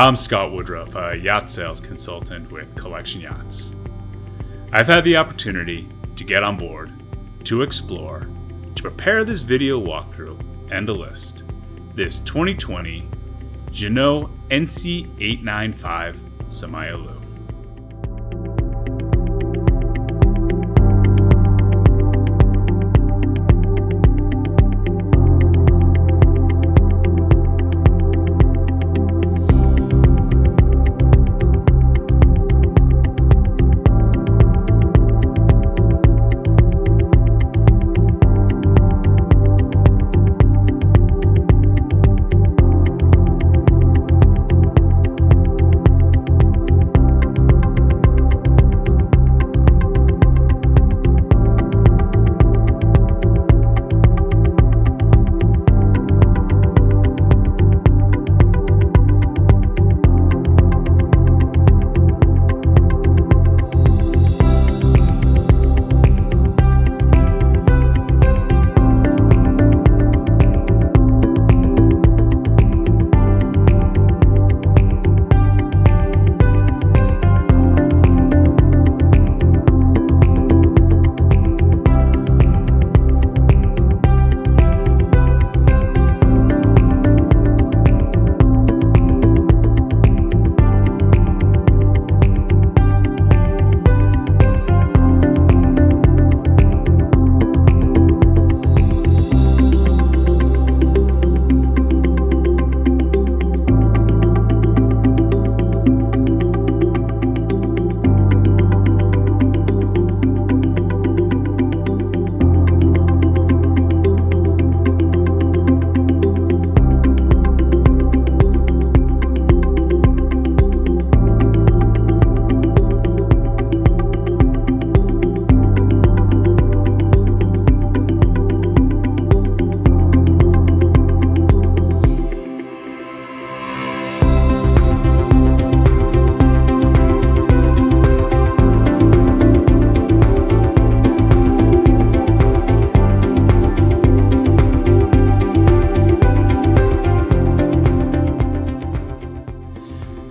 I'm Scott Woodruff, a yacht sales consultant with Collection Yachts. I've had the opportunity to get on board, to explore, to prepare this video walkthrough, and to list this 2020 Jeanneau NC895 Samaya Lu.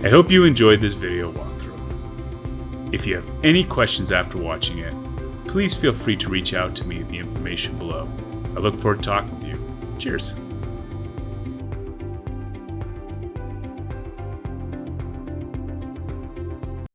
I hope you enjoyed this video walkthrough. If you have any questions after watching it, please feel free to reach out to me at the information below. I look forward to talking with you. Cheers.